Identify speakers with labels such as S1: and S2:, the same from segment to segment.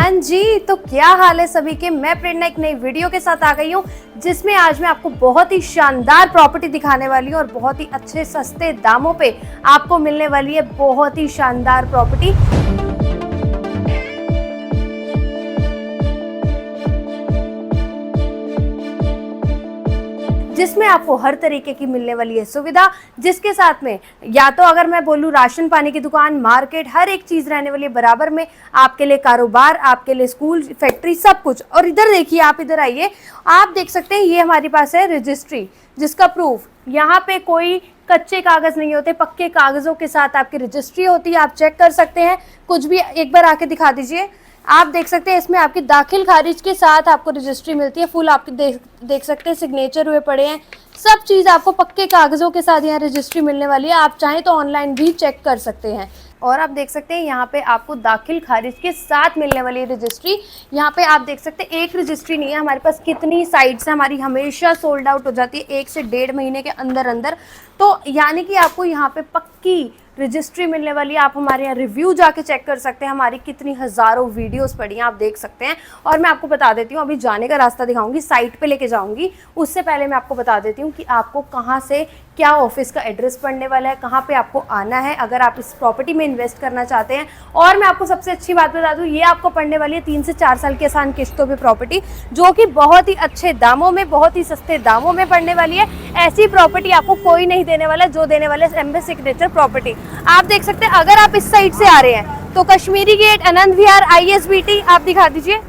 S1: हाँ जी, तो क्या हाल है सभी के। मैं प्रेरणा एक नई वीडियो के साथ आ गई हूँ, जिसमें आज मैं आपको बहुत ही शानदार प्रॉपर्टी दिखाने वाली हूँ और बहुत ही अच्छे सस्ते दामों पे आपको मिलने वाली है बहुत ही शानदार प्रॉपर्टी, जिसमें आपको हर तरीके की मिलने वाली है सुविधा, जिसके साथ में या तो अगर मैं बोलूँ राशन पानी की दुकान, मार्केट, हर एक चीज रहने वाली है बराबर में। आपके लिए कारोबार, आपके लिए स्कूल, फैक्ट्री, सब कुछ। और इधर देखिए, आप इधर आइए, आप देख सकते हैं ये हमारे पास है रजिस्ट्री, जिसका प्रूफ यहाँ पे कोई कच्चे कागज नहीं होते, पक्के कागजों के साथ आपकी रजिस्ट्री होती है। आप चेक कर सकते हैं, कुछ भी एक बार आके दिखा दीजिए। आप देख सकते हैं इसमें आपकी दाखिल खारिज के साथ आपको रजिस्ट्री मिलती है। फुल आपके देख सकते हैं सिग्नेचर हुए पड़े हैं, सब चीज़ आपको पक्के कागजों के साथ यहाँ रजिस्ट्री मिलने वाली है। आप चाहें तो ऑनलाइन भी चेक कर सकते हैं। और आप देख सकते हैं यहाँ पे आपको दाखिल खारिज के साथ मिलने वाली रजिस्ट्री। यहाँ पे आप देख सकते हैं एक रजिस्ट्री नहीं है, हमारे पास कितनी साइट्स हैं, हमारी हमेशा सोल्ड आउट हो जाती है 1 से 1.5 महीने के अंदर अंदर। तो यानी कि आपको यहाँ पे पक्की रजिस्ट्री मिलने वाली है। आप हमारे यहाँ रिव्यू जाके चेक कर सकते हैं, हमारी कितनी हज़ारों वीडियोस पड़ी हैं, आप देख सकते हैं। और मैं आपको बता देती हूँ, अभी जाने का रास्ता दिखाऊंगी, साइट पे लेके जाऊंगी, उससे पहले मैं आपको बता देती हूँ कि आपको कहाँ से क्या ऑफिस का एड्रेस पड़ने वाला है, कहाँ पे आपको आना है अगर आप इस प्रॉपर्टी में इन्वेस्ट करना चाहते हैं। और मैं आपको सबसे अच्छी बात बता दूँ, ये आपको पड़ने वाली है 3 से 4 साल की आसान किस्तों पे प्रॉपर्टी, जो कि बहुत ही अच्छे दामों में, बहुत ही सस्ते दामों में पड़ने वाली है। ऐसी प्रॉपर्टी आपको कोई नहीं देने वाला, जो देने वाला है एमबी सिग्नेचर प्रॉपर्टी। आप देख सकते हैं, अगर आप इस साइड से आ रहे हैं तो कश्मीरी गेट, आनंद विहार, ISBT आप दिखा दीजिए।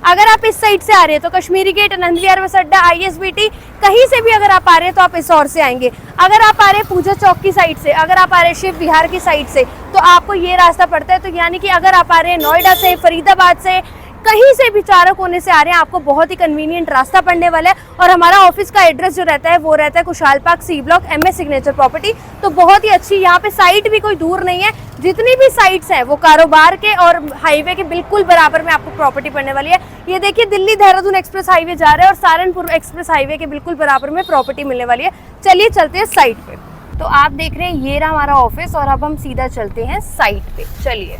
S1: अगर आप इस साइड से आ रहे हैं तो कश्मीरी गेट, आनंद विहार, बस अड्डा, ISBT, कहीं से भी अगर आप आ रहे हैं तो आप इस ओर से आएंगे। अगर आप आ रहे हैं पूजा चौक की साइड से, अगर आप आ रहे हैं शिव विहार की साइड से, तो आपको ये रास्ता पड़ता है। तो यानी कि अगर आप आ रहे हैं नोएडा से, फरीदाबाद से, कहीं से भी, चारों कोने से आ रहे हैं, आपको बहुत ही कन्वीनियंट रास्ता पड़ने वाला है। और हमारा ऑफिस का एड्रेस जो रहता है वो रहता है खुशहाल park, C block, MS signature property. तो बहुत ही अच्छी यहाँ पे साइट भी कोई दूर नहीं है। जितनी भी साइट्स हैं वो कारोबार के और हाईवे के बिल्कुल बराबर में आपको प्रॉपर्टी पड़ने वाली है। ये देखिए, दिल्ली देहरादून एक्सप्रेस हाईवे जा रहा है और सहारनपुर एक्सप्रेस हाईवे के बिल्कुल बराबर में प्रॉपर्टी मिलने वाली है। चलिए चलते हैं साइट पे। तो आप देख रहे हैं ये रहा हमारा ऑफिस और अब हम सीधा चलते हैं साइट पे। चलिए।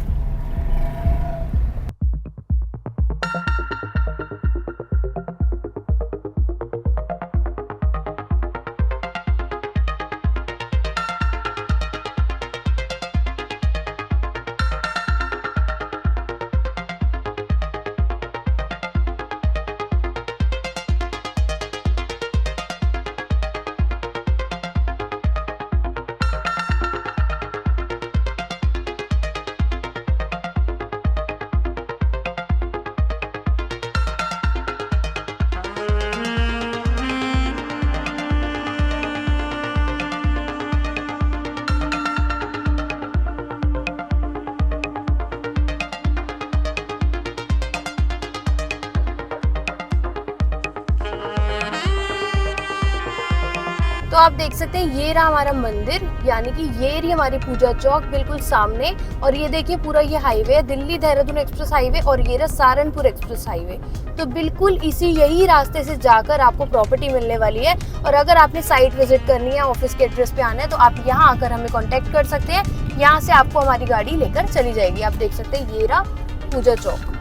S1: तो आप देख सकते हैं ये रहा हमारा मंदिर, यानी कि ये रही हमारी पूजा चौक बिल्कुल सामने। और ये देखिए पूरा ये हाईवे है, दिल्ली देहरादून एक्सप्रेस हाईवे, और ये रहा सहारनपुर एक्सप्रेस हाईवे। तो बिल्कुल यही रास्ते से जाकर आपको प्रॉपर्टी मिलने वाली है। और अगर आपने साइट विजिट करनी है, ऑफिस के एड्रेस पे आना है, तो आप यहाँ आकर हमें कॉन्टेक्ट कर सकते हैं। यहाँ से आपको हमारी गाड़ी लेकर चली जाएगी। आप देख सकते हैं ये रहा पूजा चौक।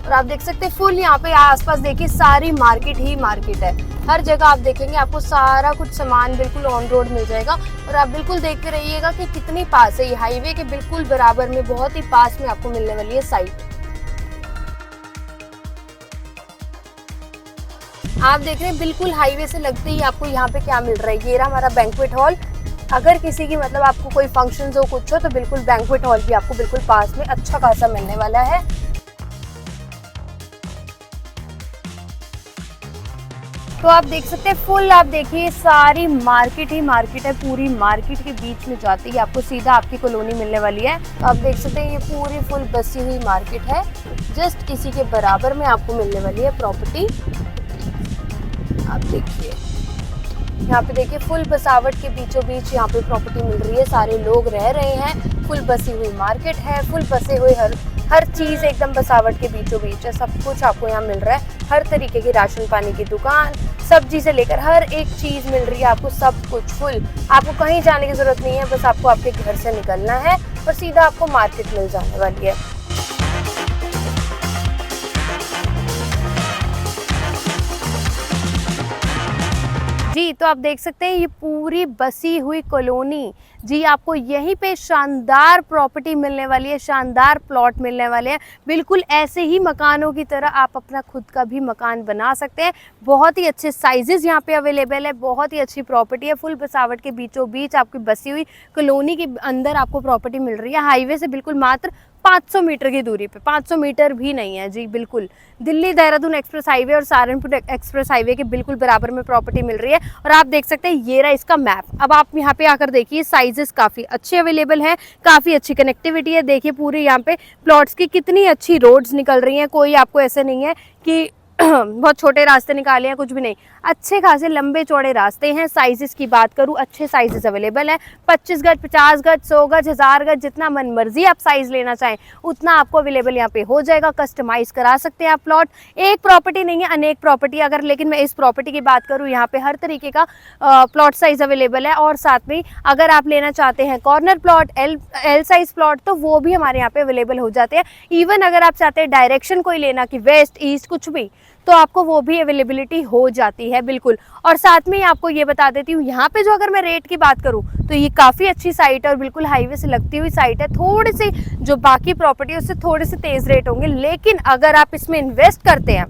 S1: और आप देख सकते हैं फुल यहाँ पे आसपास देखिए सारी मार्केट ही मार्केट है। हर जगह आप देखेंगे आपको सारा कुछ सामान बिल्कुल ऑन रोड मिल जाएगा। और आप बिल्कुल देखते रहिएगा कि कितनी पास है, ये हाईवे के बिल्कुल बराबर में, बहुत ही पास में आपको मिलने वाली है साइट। आप देख रहे हैं बिल्कुल हाईवे से लगते ही आपको यहाँ पे क्या मिल रहा है। ये रहा हमारा बैंक्वेट हॉल। अगर किसी की मतलब आपको कोई फंक्शन हो, कुछ हो, तो बिल्कुल बैंक्वेट हॉल भी आपको बिल्कुल पास में अच्छा खासा मिलने वाला है। तो आप देख सकते हैं फुल, आप देखिए सारी मार्केट ही मार्केट है, पूरी मार्केट के बीच में जाती है आपको सीधा आपकी कॉलोनी मिलने वाली है। तो आप देख सकते हैं ये पूरी फुल बसी हुई मार्केट है, जस्ट इसी के बराबर में आपको मिलने वाली है प्रॉपर्टी। आप देखिए यहाँ पे देखिए फुल बसावट के बीचों बीच यहाँ पे प्रॉपर्टी मिल रही है, सारे लोग रह रहे हैं, फुल बसी हुई मार्केट है, फुल बसे हुए हर चीज़ एकदम बसावट के बीचों बीच है। सब कुछ आपको यहाँ मिल रहा है, हर तरीके की राशन पानी की दुकान, सब्जी से लेकर हर एक चीज़ मिल रही है आपको, सब कुछ फुल। आपको कहीं जाने की ज़रूरत नहीं है, बस आपको आपके घर से निकलना है और सीधा आपको मार्केट मिल जाने वाली है। जी, तो आप देख सकते हैं ये पूरी बसी हुई कॉलोनी जी, आपको यहीं पे शानदार प्रॉपर्टी मिलने वाली है, शानदार प्लॉट मिलने वाले हैं। बिल्कुल ऐसे ही मकानों की तरह आप अपना खुद का भी मकान बना सकते हैं। बहुत ही अच्छे साइजेस यहाँ पे अवेलेबल है, बहुत ही अच्छी प्रॉपर्टी है। फुल बसावट के बीचों बीच आपकी बसी हुई कॉलोनी के अंदर आपको प्रॉपर्टी मिल रही है, हाईवे से बिल्कुल मात्र 500 मीटर की दूरी पे, 500 मीटर भी नहीं है जी, बिल्कुल दिल्ली देहरादून एक्सप्रेस हाईवे और सहारनपुर एक्सप्रेस हाईवे के बिल्कुल बराबर में प्रॉपर्टी मिल रही है। और आप देख सकते हैं ये रहा इसका मैप। अब आप यहाँ पे आकर देखिए, साइजेस काफ़ी अच्छे अवेलेबल हैं, काफ़ी अच्छी कनेक्टिविटी है। देखिए पूरी यहाँ पे प्लॉट्स की कितनी अच्छी रोड्स निकल रही हैं, कोई आपको ऐसे नहीं है कि बहुत छोटे रास्ते निकाले हैं, कुछ भी नहीं, अच्छे खासे लंबे चौड़े रास्ते हैं। साइजेस की बात करूँ, अच्छे साइजेस अवेलेबल हैं, 25 गज, 50 गज, 100 गज, 1000 गज, जितना मन मर्जी आप साइज लेना चाहें उतना आपको अवेलेबल यहाँ पे हो जाएगा। कस्टमाइज करा सकते हैं आप प्लॉट। एक प्रॉपर्टी नहीं है, अनेक प्रॉपर्टी। अगर लेकिन मैं इस प्रॉपर्टी की बात करूँ, यहाँ पे हर तरीके का प्लॉट साइज अवेलेबल है। और साथ में अगर आप लेना चाहते हैं corner plot, L size plot, तो वो भी हमारे यहाँ पे अवेलेबल हो जाते हैं। इवन अगर आप चाहते हैं डायरेक्शन कोई लेना कि वेस्ट ईस्ट कुछ भी, तो आपको वो भी अवेलेबिलिटी हो जाती है बिल्कुल। और साथ में ही आपको ये बता देती हूँ, यहाँ पे जो अगर मैं रेट की बात करूँ तो ये काफ़ी अच्छी साइट है और बिल्कुल हाईवे से लगती हुई साइट है। थोड़ी सी जो बाकी प्रॉपर्टी है उससे थोड़े से तेज़ रेट होंगे, लेकिन अगर आप इसमें इन्वेस्ट करते हैं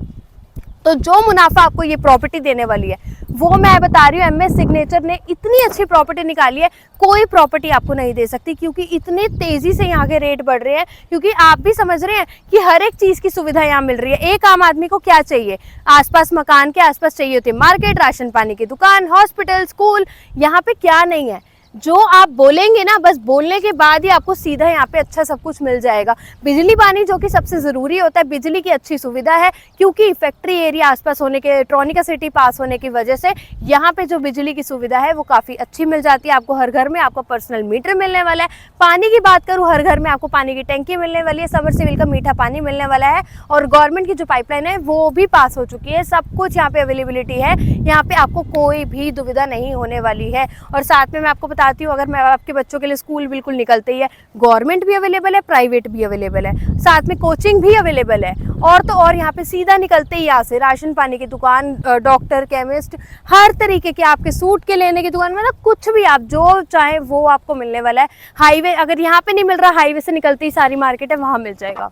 S1: तो जो मुनाफा आपको ये प्रॉपर्टी देने वाली है वो मैं बता रही हूँ, एमएस सिग्नेचर ने इतनी अच्छी प्रॉपर्टी निकाली है, कोई प्रॉपर्टी आपको नहीं दे सकती। क्योंकि इतने तेज़ी से यहाँ के रेट बढ़ रहे हैं, क्योंकि आप भी समझ रहे हैं कि हर एक चीज़ की सुविधा यहाँ मिल रही है। एक आम आदमी को क्या चाहिए, आसपास मकान के आसपास चाहिए होती है मार्केट, राशन पानी की दुकान, हॉस्पिटल, स्कूल। यहाँ पे क्या नहीं है, जो आप बोलेंगे ना, बस बोलने के बाद ही आपको सीधा यहाँ पे अच्छा सब कुछ मिल जाएगा। बिजली पानी जो कि सबसे ज़रूरी होता है, बिजली की अच्छी सुविधा है, क्योंकि फैक्ट्री एरिया आसपास होने के, ट्रॉनिका सिटी पास होने की वजह से यहाँ पे जो बिजली की सुविधा है वो काफ़ी अच्छी मिल जाती है। आपको हर घर में आपको पर्सनल मीटर मिलने वाला है। पानी की बात करूँ, हर घर में आपको पानी की टंकी मिलने वाली है, सबमर्सिबल का मीठा पानी मिलने वाला है, और गवर्नमेंट की जो पाइपलाइन है वो भी पास हो चुकी है। सब कुछ यहाँ पे अवेलेबिलिटी है, यहाँ पे आपको कोई भी दुविधा नहीं होने वाली है। और साथ में मैं आपको बताती हूँ, अगर मैं आपके बच्चों के लिए स्कूल बिल्कुल निकलते ही है, गवर्नमेंट भी अवेलेबल है, प्राइवेट भी अवेलेबल है, साथ में कोचिंग भी अवेलेबल है। और तो और यहाँ पे सीधा निकलते ही यहाँ से राशन पानी की दुकान, डॉक्टर, केमिस्ट, हर तरीके के आपके सूट के लेने की दुकान, मतलब कुछ भी आप जो चाहें वो आपको मिलने वाला है। हाईवे अगर यहाँ पे नहीं मिल रहा, हाईवे से निकलते ही सारी मार्केट है, वहाँ मिल जाएगा।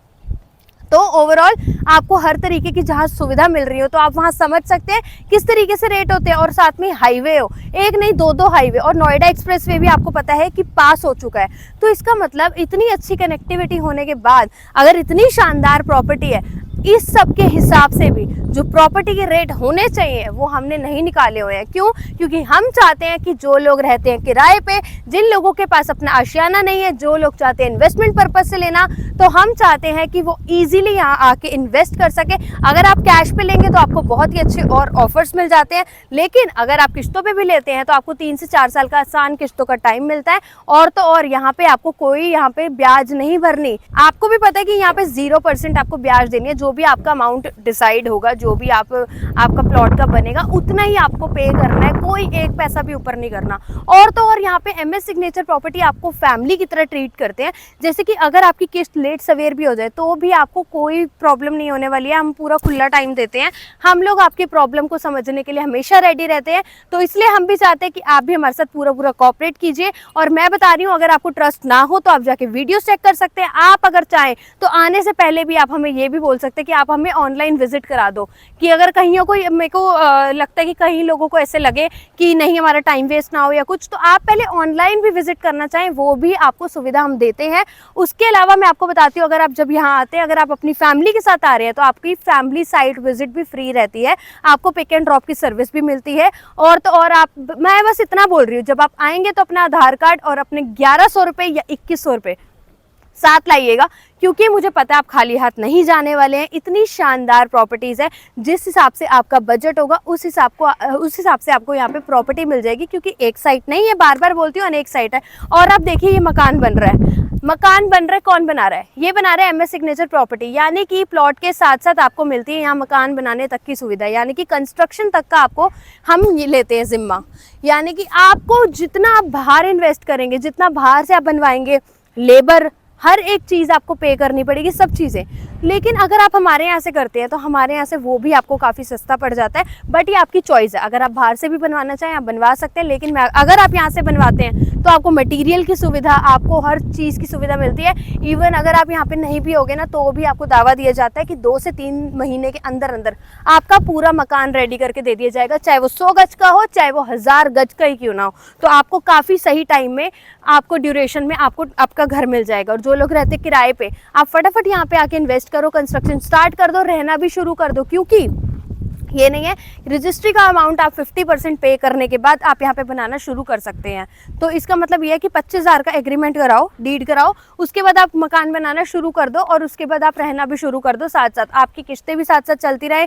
S1: तो ओवरऑल आपको हर तरीके की जहाँ सुविधा मिल रही हो, तो आप वहाँ समझ सकते हैं किस तरीके से रेट होते हैं। और साथ में हाईवे हो, एक नहीं दो हाईवे, और नोएडा एक्सप्रेसवे भी आपको पता है कि पास हो चुका है। तो इसका मतलब इतनी अच्छी कनेक्टिविटी होने के बाद अगर इतनी शानदार प्रॉपर्टी है, इस सब के हिसाब से भी जो प्रॉपर्टी के रेट होने चाहिए वो हमने नहीं निकाले हुए हैं। क्यों? क्योंकि हम चाहते हैं कि जो लोग रहते हैं किराए पे, जिन लोगों के पास अपना आशियाना नहीं है, जो लोग चाहते हैं इन्वेस्टमेंट पर्पज से लेना, तो हम चाहते हैं कि वो इजीली यहाँ आके इन्वेस्ट कर सके। अगर आप कैश पे लेंगे तो आपको बहुत ही अच्छे और ऑफर्स मिल जाते हैं, लेकिन अगर आप किस्तों पे भी लेते हैं तो आपको 3 से 4 साल का आसान किस्तों का टाइम मिलता है। और तो और यहाँ पे आपको कोई यहाँ पे ब्याज नहीं भरनी। आपको भी पता है कि यहाँ पे 0% आपको ब्याज देनी है। जो भी आपका अमाउंट डिसाइड होगा, जो भी आपका प्लॉट का बनेगा, उतना ही आपको पे करना है, कोई एक पैसा भी ऊपर नहीं करना। और तो और यहाँ पे एमएस सिग्नेचर प्रॉपर्टी आपको फैमिली की तरह ट्रीट करते हैं। जैसे कि अगर आपकी किस्त लेट सवेर भी हो जाए तो भी आपको कोई प्रॉब्लम नहीं होने वाली है। हम पूरा खुला टाइम देते हैं, हम लोग आपकी प्रॉब्लम को समझने के लिए हमेशा रेडी रहते हैं। तो इसलिए हम भी चाहते हैं कि आप भी हमारे साथ पूरा कोऑपरेट कीजिए। और मैं बता रही हूँ, अगर आपको ट्रस्ट ना हो तो आप जाके वीडियो चेक कर सकते हैं। आप अगर चाहें तो आने से पहले भी आप हमें ये भी बोल सकते हैं कि आप हमें ऑनलाइन विजिट करा दो, कि अगर कहीं कोई, मेरे को लगता है कि कहीं लोगों को ऐसे लगे कि नहीं हमारा टाइम वेस्ट ना हो या कुछ, तो आप पहले ऑनलाइन भी विजिट करना चाहें, वो भी आपको सुविधा हम देते हैं। उसके अलावा मैं आपको बताती हूँ, अगर आप जब यहाँ आते हैं, अगर आप अपनी फैमिली के साथ आ रहे हैं तो आपकी फैमिली साइट विजिट भी फ्री रहती है, आपको पिक एंड ड्रॉप की सर्विस भी मिलती है। और तो और मैं बस इतना बोल रही हूँ, जब आप आएंगे तो अपना आधार कार्ड और अपने 1100 रुपये या 2100 रुपये साथ लाइएगा, क्योंकि मुझे पता है आप खाली हाथ नहीं जाने वाले हैं। इतनी शानदार प्रॉपर्टीज़ है, जिस हिसाब से आपका बजट होगा उस हिसाब से आपको यहाँ पे प्रॉपर्टी मिल जाएगी। क्योंकि एक साइट नहीं है, बार बार बोलती हूँ, अनेक साइट है। और अब देखिए ये मकान बन रहा है, मकान बन रहा है, कौन बना रहा है? ये बना रहा है एमएस सिग्नेचर प्रॉपर्टी। यानी कि प्लॉट के साथ साथ आपको मिलती है यहाँ मकान बनाने तक की सुविधा, यानी कि कंस्ट्रक्शन तक का आपको हम ये लेते हैं जिम्मा। यानी कि आपको जितना आप बाहर इन्वेस्ट करेंगे, जितना बाहर से आप बनवाएंगे, लेबर, हर एक चीज़ आपको पे करनी पड़ेगी, सब चीज़ें। लेकिन अगर आप हमारे यहाँ से करते हैं तो हमारे यहाँ से वो भी आपको काफ़ी सस्ता पड़ जाता है, बट ये आपकी चॉइस है। अगर आप बाहर से भी बनवाना चाहें आप बनवा सकते हैं, लेकिन अगर आप यहाँ से बनवाते हैं तो आपको मटेरियल की सुविधा, आपको हर चीज़ की सुविधा मिलती है। इवन अगर आप यहाँ पे नहीं भी होगे ना तो भी आपको दावा दिया जाता है कि 2 से 3 महीने के अंदर अंदर आपका पूरा मकान रेडी करके दे दिया जाएगा, चाहे वो 100 गज का हो, चाहे वो 1000 गज का ही क्यों ना हो। तो आपको काफ़ी सही टाइम में, आपको ड्यूरेशन में आपको आपका घर मिल जाएगा। और जो लोग रहते किराए पे, आप फटाफट यहाँ पे आके इन्वेस्ट करो, कंस्ट्रक्शन स्टार्ट कर दो, रहना भी शुरू कर दो। क्योंकि ये नहीं है, रजिस्ट्री का अमाउंट आप 50% पे करने के बाद आप यहाँ पे बनाना शुरू कर सकते हैं। तो इसका मतलब ये है कि 25,000 का एग्रीमेंट कराओ, डीड कराओ, उसके बाद आप मकान बनाना शुरू कर दो और उसके बाद आप रहना भी शुरू कर दो। साथ साथ आपकी किस्तें भी साथ साथ चलती रहे,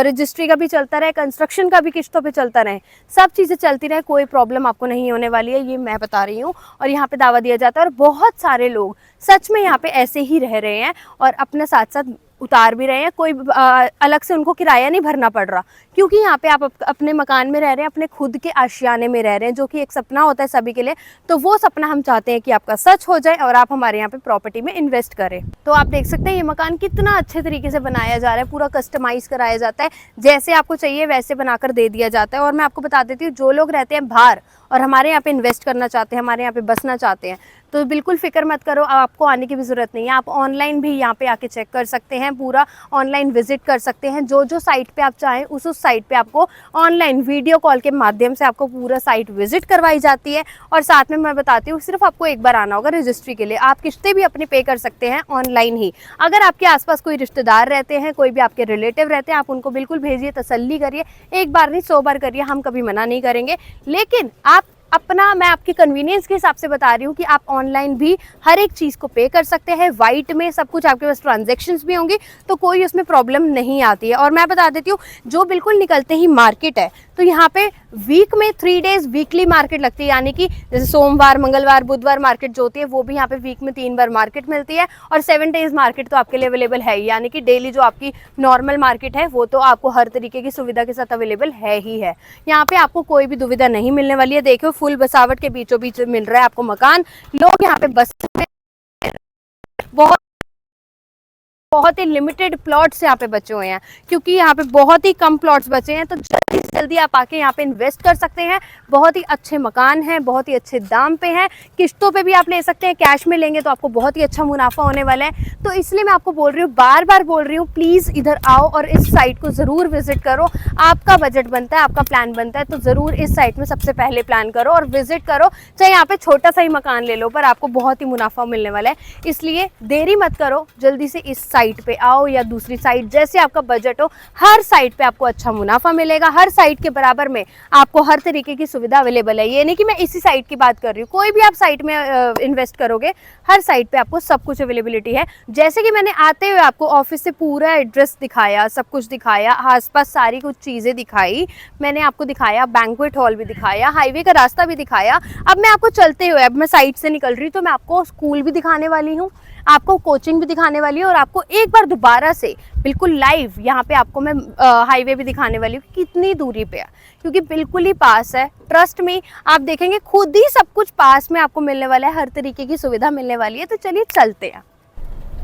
S1: रजिस्ट्री का भी चलता रहे, कंस्ट्रक्शन का भी किस्तों पे चलता रहे, सब चीज़ें चलती रहे, कोई प्रॉब्लम आपको नहीं होने वाली है, ये मैं बता रही हूँ। और यहाँ पे दावा दिया जाता है और बहुत सारे लोग सच में यहाँ पे ऐसे ही रह रहे हैं और अपने साथ साथ उतार भी रहे हैं। कोई अलग से उनको किराया नहीं भरना पड़ रहा, क्योंकि यहाँ पे आप अपने मकान में रह रहे हैं, अपने खुद के आशियाने में रह रहे हैं, जो कि एक सपना होता है सभी के लिए। तो वो सपना हम चाहते हैं कि आपका सच हो जाए और आप हमारे यहाँ पे प्रॉपर्टी में इन्वेस्ट करें। तो आप देख सकते हैं ये मकान कितना अच्छे तरीके से बनाया जा रहा है, पूरा कस्टमाइज कराया जाता है, जैसे आपको चाहिए वैसे बनाकर दे दिया जाता है। और मैं आपको बता देती हूँ, जो लोग रहते हैं बाहर और हमारे यहाँ पे इन्वेस्ट करना चाहते हैं, हमारे यहाँ पे बसना चाहते हैं, तो बिल्कुल फिक्र मत करो, आपको आने की भी ज़रूरत नहीं है। आप ऑनलाइन भी यहाँ पे आके चेक कर सकते हैं, पूरा ऑनलाइन विजिट कर सकते हैं। जो साइट पे आप चाहें उस साइट पे आपको ऑनलाइन वीडियो कॉल के माध्यम से आपको पूरा साइट विजिट करवाई जाती है। और साथ में मैं बताती हूँ, सिर्फ आपको एक बार आना होगा रजिस्ट्री के लिए। आप किस्तें भी अपनी पे कर सकते हैं ऑनलाइन ही। अगर आपके आसपास कोई रिश्तेदार रहते हैं, कोई भी आपके रिलेटिव रहते हैं, आप उनको बिल्कुल भेजिए, तसल्ली करिए, एक बार नहीं 100 बार करिए, हम कभी मना नहीं करेंगे। लेकिन आप अपना, मैं आपकी कन्वीनियंस के हिसाब से बता रही हूँ कि आप ऑनलाइन भी हर एक चीज़ को पे कर सकते हैं। वाइट में सब कुछ आपके पास ट्रांजैक्शंस भी होंगी, तो कोई उसमें प्रॉब्लम नहीं आती है। और मैं बता देती हूँ, जो बिल्कुल निकलते ही मार्केट है, तो यहाँ पे वीक में 3 डेज वीकली मार्केट लगती है, यानी कि जैसे सोमवार, मंगलवार, बुधवार मार्केट जो होती है, वो भी यहाँ पे वीक में 3 बार मार्केट मिलती है। और 7 डेज मार्केट तो आपके लिए अवेलेबल है ही, यानी कि डेली जो आपकी नॉर्मल मार्केट है वो तो आपको हर तरीके की सुविधा के साथ अवेलेबल है ही है। यहाँ पे आपको कोई भी दुविधा नहीं मिलने वाली है। देखो, फुल बसावट के बीचों बीच मिल रहा है आपको मकान। लोग यहाँ पे बस बहुत ही लिमिटेड प्लॉट्स यहाँ पे बचे हुए हैं, क्योंकि यहाँ पे बहुत ही कम प्लॉट्स बचे हैं। तो जल्दी से जल्दी आप आके यहाँ पे इन्वेस्ट कर सकते हैं। बहुत ही अच्छे मकान हैं, बहुत ही अच्छे दाम पे हैं, किस्तों पे भी आप ले सकते हैं, कैश में लेंगे तो आपको बहुत ही अच्छा मुनाफा होने वाला है। तो इसलिए मैं आपको बोल रही हूँ, बार बार बोल रही हूँ, प्लीज़ इधर आओ और इस साइट को ज़रूर विजिट करो। आपका बजट बनता है, आपका प्लान बनता है, तो ज़रूर इस साइट में सबसे पहले प्लान करो और विजिट करो। चाहे यहाँ पे छोटा सा ही मकान ले लो, पर आपको बहुत ही मुनाफा मिलने वाला है। इसलिए देरी मत करो, जल्दी से इस साइट पे आओ या दूसरी साइट, जैसे आपका बजट हो। हर साइट पे आपको अच्छा मुनाफा मिलेगा, हर साइट के बराबर में आपको हर तरीके की सुविधा अवेलेबल है। ये नहीं कि मैं इसी साइट की बात कर रही हूँ, कोई भी आप साइट में इन्वेस्ट करोगे, हर साइट पे आपको सब कुछ अवेलेबिलिटी है। जैसे कि मैंने आते हुए आपको ऑफिस से पूरा एड्रेस दिखाया, सब कुछ दिखाया, आसपास सारी कुछ चीज़ें दिखाई, मैंने आपको दिखाया, बैंक्वेट हॉल भी दिखाया, हाईवे का रास्ता भी दिखाया। अब मैं आपको चलते हुए, अब मैं साइट से निकल रही हूँ, तो मैं आपको स्कूल भी दिखाने वाली हूँ, आपको कोचिंग भी दिखाने वाली है, और आपको एक बार दोबारा से बिल्कुल लाइव यहाँ पे आपको मैं हाईवे भी दिखाने वाली हूँ कितनी दूरी पे है, क्योंकि बिल्कुल ही पास है। ट्रस्ट में आप देखेंगे खुद ही सब कुछ पास में आपको मिलने वाला है, हर तरीके की सुविधा मिलने वाली है। तो चलिए चलते हैं।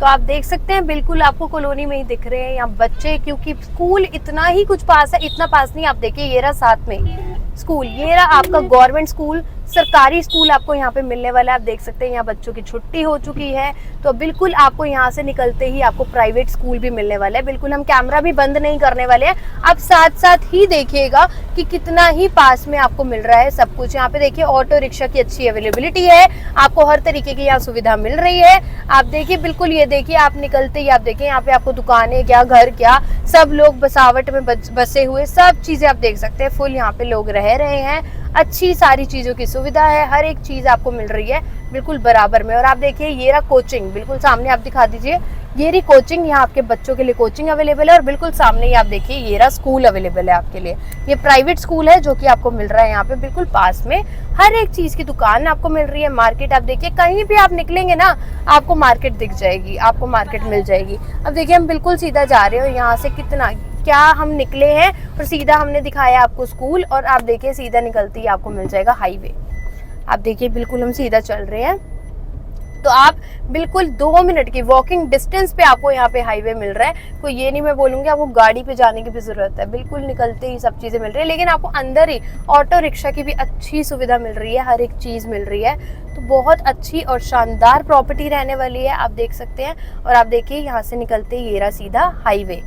S1: तो आप देख सकते हैं बिल्कुल आपको कॉलोनी में ही दिख रहे हैं यहाँ बच्चे, क्योंकि स्कूल इतना ही कुछ पास है, इतना पास नहीं। आप देखिए ये रहा साथ में स्कूल, ये रहा आपका गवर्नमेंट स्कूल, सरकारी स्कूल आपको यहाँ पे मिलने वाला है। आप देख सकते हैं यहाँ बच्चों की छुट्टी हो चुकी है, तो बिल्कुल आपको यहाँ से निकलते ही आपको प्राइवेट स्कूल भी मिलने वाला है। बिल्कुल हम कैमरा भी बंद नहीं करने वाले हैं, आप साथ साथ ही देखिएगा कि कितना ही पास में आपको मिल रहा है सब कुछ। यहाँ पे देखिए ऑटो रिक्शा की अच्छी अवेलेबिलिटी है, आपको हर तरीके की यहाँ सुविधा मिल रही है। आप देखिए बिल्कुल, ये देखिए आप निकलते ही आप देखिए यहाँ पे आपको दुकानें क्या, घर क्या, सब लोग बसावट में बसे हुए, सब चीजें आप देख सकते हैं। फुल यहाँ पे लोग रह रहे हैं, अच्छी सारी चीज़ों की सुविधा है, हर एक चीज़ आपको मिल रही है बिल्कुल बराबर में। और आप देखिए ये रहा कोचिंग, बिल्कुल सामने आप दिखा दीजिए, ये रही कोचिंग, यहाँ आपके बच्चों के लिए कोचिंग अवेलेबल है। और बिल्कुल सामने ही आप देखिए ये रहा स्कूल अवेलेबल है आपके लिए। ये प्राइवेट स्कूल है जो कि आपको मिल रहा है यहाँ पे बिल्कुल पास में। हर एक चीज़ की दुकान आपको मिल रही है। मार्केट आप देखिए, कहीं भी आप निकलेंगे ना आपको मार्केट दिख जाएगी, आपको मार्केट मिल जाएगी। अब देखिए हम बिल्कुल सीधा जा रहे हो, यहाँ से कितना क्या हम निकले हैं और सीधा हमने दिखाया आपको स्कूल, और आप देखिए सीधा निकलती ही आपको मिल जाएगा हाईवे। आप देखिए बिल्कुल हम सीधा चल रहे हैं। तो आप बिल्कुल 2 मिनट की वॉकिंग डिस्टेंस पे आपको यहाँ पे हाईवे मिल रहा है। कोई ये नहीं मैं बोलूँगी आपको गाड़ी पे जाने की भी ज़रूरत है, बिल्कुल निकलते ही सब चीज़ें मिल रही है। लेकिन आपको अंदर ही ऑटो रिक्शा की भी अच्छी सुविधा मिल रही है, हर एक चीज़ मिल रही है। तो बहुत अच्छी और शानदार प्रॉपर्टी रहने वाली है, आप देख सकते हैं। और आप देखिए यहाँ से निकलते ही ये रहा सीधा हाईवे,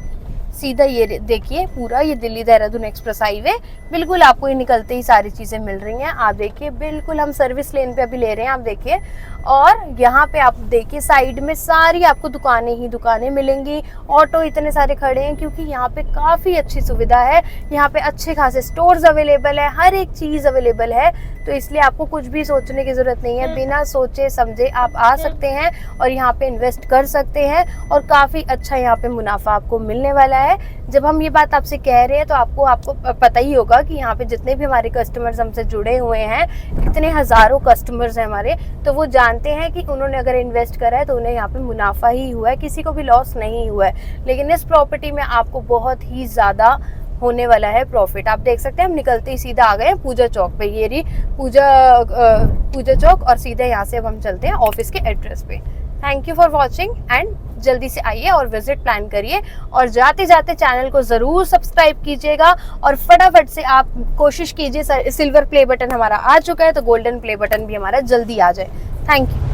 S1: सीधा ये देखिए पूरा ये दिल्ली देहरादून एक्सप्रेस हाईवे, बिल्कुल आपको ये निकलते ही सारी चीज़ें मिल रही हैं। आप देखिए बिल्कुल हम सर्विस लेन पे अभी ले रहे हैं, आप देखिए। और यहाँ पे आप देखिए साइड में सारी आपको दुकानें ही दुकानें मिलेंगी। ऑटो इतने सारे खड़े हैं क्योंकि यहाँ पे काफ़ी अच्छी सुविधा है, यहाँ पे अच्छे खासे स्टोर्स अवेलेबल है, हर एक चीज़ अवेलेबल है। तो इसलिए आपको कुछ भी सोचने की ज़रूरत नहीं है, बिना सोचे समझे आप आ सकते हैं और यहाँ पे इन्वेस्ट कर सकते हैं और काफ़ी अच्छा यहाँ पे मुनाफा आपको मिलने वाला है। जब हम ये बात आपसे कह रहे हैं तो आपको पता ही होगा कि यहाँ पे जितने भी हमारे कस्टमर्स हमसे जुड़े हुए हैं, कितने हज़ारों कस्टमर्स हैं हमारे, तो वो जानते हैं कि उन्होंने अगर इन्वेस्ट करा है तो उन्हें यहाँ पे मुनाफा ही हुआ है, किसी को भी लॉस नहीं हुआ है। लेकिन इस प्रॉपर्टी में आपको बहुत ही ज़्यादा होने वाला है प्रॉफिट। आप देख सकते हैं हम निकलते ही सीधा आ गए पूजा चौक पे, ये रही पूजा चौक, और सीधे यहाँ से अब हम चलते हैं ऑफिस के एड्रेस पे। Thank you for watching and जल्दी से आइए और विजिट प्लान करिए, और जाते जाते चैनल को ज़रूर सब्सक्राइब कीजिएगा और फटाफट से आप कोशिश कीजिए, सिल्वर प्ले बटन हमारा आ चुका है तो गोल्डन प्ले बटन भी हमारा जल्दी आ जाए। Thank you.